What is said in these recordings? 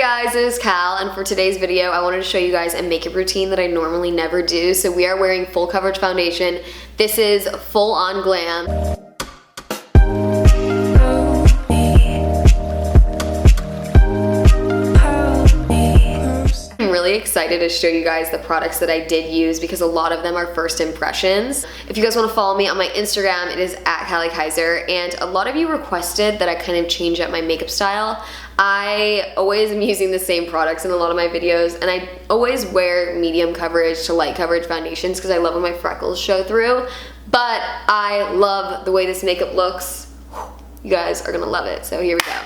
guys, it is Cal, and for today's video I wanted to show you guys a makeup routine that I normally never do. So we are wearing full coverage foundation. This is full on glam. I'm really excited to show you guys the products that I did use because a lot of them are first impressions. If you guys want to follow me on my Instagram, it is at Kallie Kaiser, and a lot of you requested that I kind of change up my makeup style. I always am using the same products in a lot of my videos, and I always wear medium coverage to light coverage foundations because I love when my freckles show through, but I love the way this makeup looks. You guys are gonna love it, so here we go.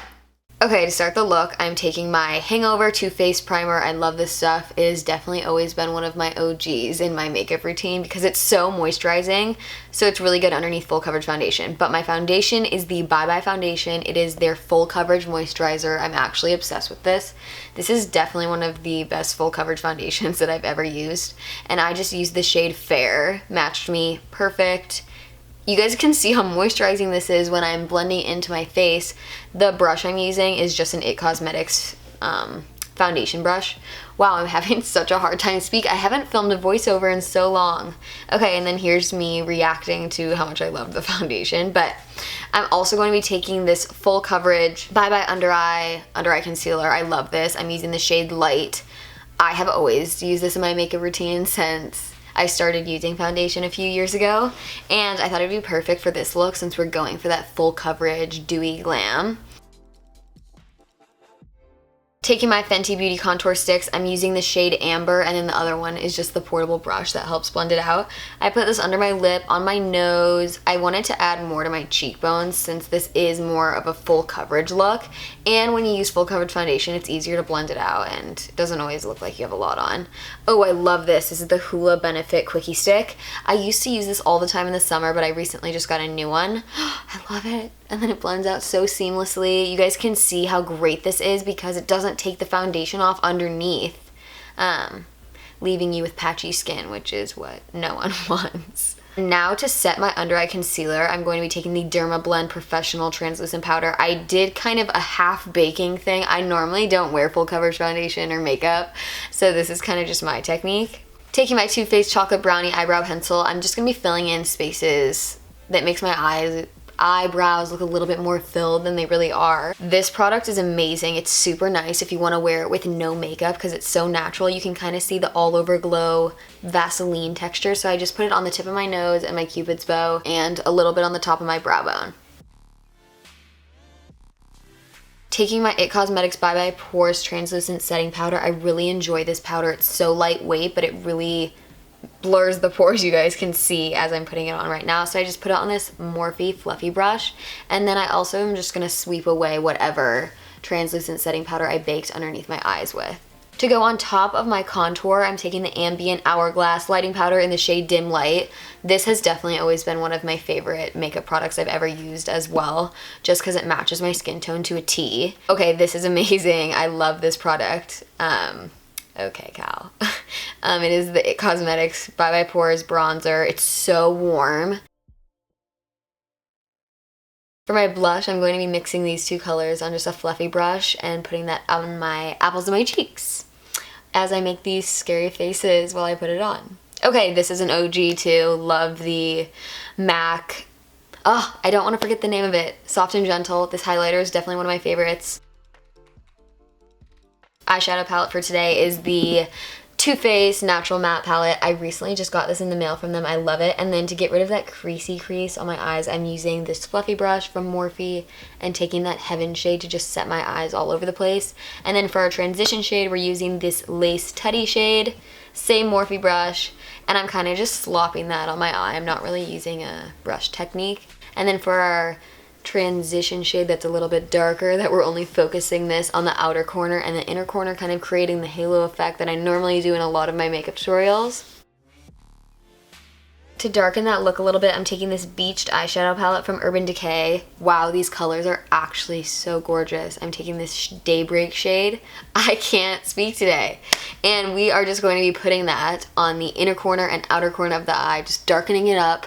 Okay, to start the look, I'm taking my Hangover Too Faced primer. I love this stuff. It has definitely always been one of my OGs in my makeup routine because it's so moisturizing, so it's really good underneath full coverage foundation. But my foundation is the Bye Bye foundation. It is their full coverage moisturizer. I'm actually obsessed with this. This is definitely one of the best full coverage foundations that I've ever used, and I just used the shade Fair. Matched me perfect. You guys can see how moisturizing this is when I'm blending into my face. The brush I'm using is just an It Cosmetics foundation brush. Wow, I'm having such a hard time speaking. I haven't filmed a voiceover in so long. Okay, and then here's me reacting to how much I love the foundation. But I'm also going to be taking this full coverage Bye Bye Under Eye Concealer. I love this. I'm using the shade Light. I have always used this in my makeup routine since I started using foundation a few years ago, and I thought it'd be perfect for this look since we're going for that full coverage dewy glam. Taking my Fenty Beauty Contour Sticks, I'm using the shade Amber, and then the other one is just the portable brush that helps blend it out. I put this under my lip, on my nose. I wanted to add more to my cheekbones since this is more of a full coverage look, and when you use full coverage foundation, it's easier to blend it out and it doesn't always look like you have a lot on. Oh, I love this. This is the Hoola Benefit Quickie Stick. I used to use this all the time in the summer, but I recently just got a new one. I love it. And then it blends out so seamlessly. You guys can see how great this is because it doesn't take the foundation off underneath, leaving you with patchy skin, which is what no one wants. Now to set my under eye concealer, I'm going to be taking the Dermablend Professional Translucent Powder. I did kind of a half baking thing. I normally don't wear full coverage foundation or makeup, so this is kind of just my technique. Taking my Too Faced Chocolate Brownie Eyebrow Pencil, I'm just going to be filling in spaces that makes my eyebrows look a little bit more filled than they really are. This product is amazing. It's super nice if you want to wear it with no makeup because it's so natural. You can kind of see the all over glow Vaseline texture. So I just put it on the tip of my nose and my Cupid's bow and a little bit on the top of my brow bone. Taking my It Cosmetics Bye Bye Pores Translucent Setting Powder. I really enjoy this powder. It's so lightweight, but it really blurs the pores, you guys can see as I'm putting it on right now. So I just put it on this Morphe fluffy brush, and then I also am just gonna sweep away whatever translucent setting powder I baked underneath my eyes with. To go on top of my contour, I'm taking the Ambient Hourglass lighting powder in the shade Dim Light. This has definitely always been one of my favorite makeup products I've ever used as well, just because it matches my skin tone to a T. Okay, this is amazing. I love this product. Okay, Cal. It is the It Cosmetics Bye Bye Pores Bronzer. It's so warm. For my blush, I'm going to be mixing these two colors on just a fluffy brush and putting that on my apples of my cheeks as I make these scary faces while I put it on. Okay, this is an OG too. Love the MAC. Oh, I don't want to forget the name of it. Soft and Gentle. This highlighter is definitely one of my favorites. Eyeshadow palette for today is the Too Faced Natural Matte Palette. I recently just got this in the mail from them. I love it. And then to get rid of that creasy crease on my eyes, I'm using this fluffy brush from Morphe and taking that Heaven shade to just set my eyes all over the place. And then for our transition shade, we're using this Lace Tutty shade, same Morphe brush, and I'm kind of just slopping that on my eye. I'm not really using a brush technique. And then for our transition shade that's a little bit darker, that we're only focusing this on the outer corner and the inner corner, kind of creating the halo effect that I normally do in a lot of my makeup tutorials. To darken that look a little bit, I'm taking this Beached eyeshadow palette from Urban Decay. Wow, these colors are actually so gorgeous. I'm taking this Daybreak shade. I can't speak today. And we are just going to be putting that on the inner corner and outer corner of the eye, just darkening it up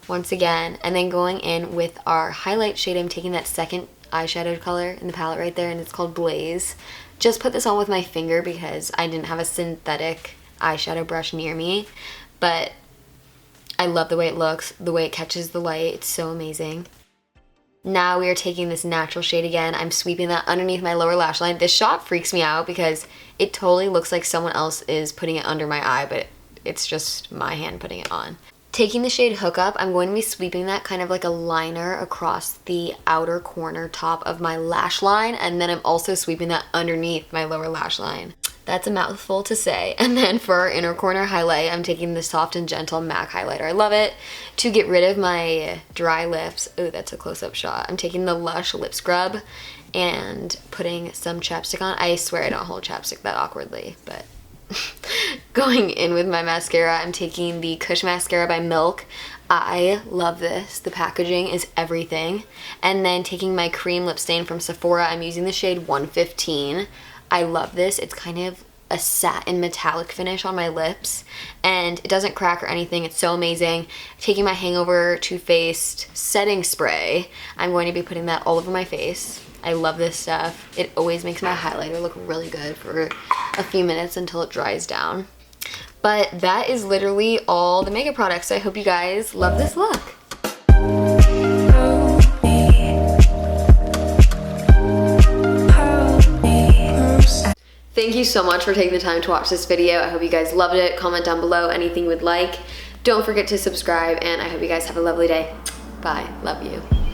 once again, and then going in with our highlight shade. I'm taking that second eyeshadow color in the palette right there, and it's called Blaze. just put this on with my finger because I didn't have a synthetic eyeshadow brush near me, but I love the way it looks, the way it catches the light. It's so amazing. Now we are taking this natural shade again. I'm sweeping that underneath my lower lash line. This shot freaks me out because it totally looks like someone else is putting it under my eye, but it's just my hand putting it on. Taking the shade Hookup, I'm going to be sweeping that kind of like a liner across the outer corner top of my lash line, and then I'm also sweeping that underneath my lower lash line. That's a mouthful to say. And then for our inner corner highlight, I'm taking the Soft and Gentle MAC highlighter. I love it. To get rid of my dry lips, oh, that's a close-up shot. I'm taking the Lush lip scrub and putting some chapstick on. I swear I don't hold chapstick that awkwardly, but going in with my mascara, I'm taking the Kush mascara by Milk. I love this. The packaging is everything. And then taking my cream lip stain from Sephora, I'm using the shade 115. I love this. It's kind of a satin metallic finish on my lips, and it doesn't crack or anything. It's so amazing. Taking my Hangover Too Faced setting spray, I'm going to be putting that all over my face. I love this stuff. It always makes my highlighter look really good for a few minutes until it dries down. But that is literally all the makeup products. I hope you guys love this look. Thank you so much for taking the time to watch this video. I hope you guys loved it. Comment down below anything you would like. Don't forget to subscribe, and I hope you guys have a lovely day. Bye. Love you.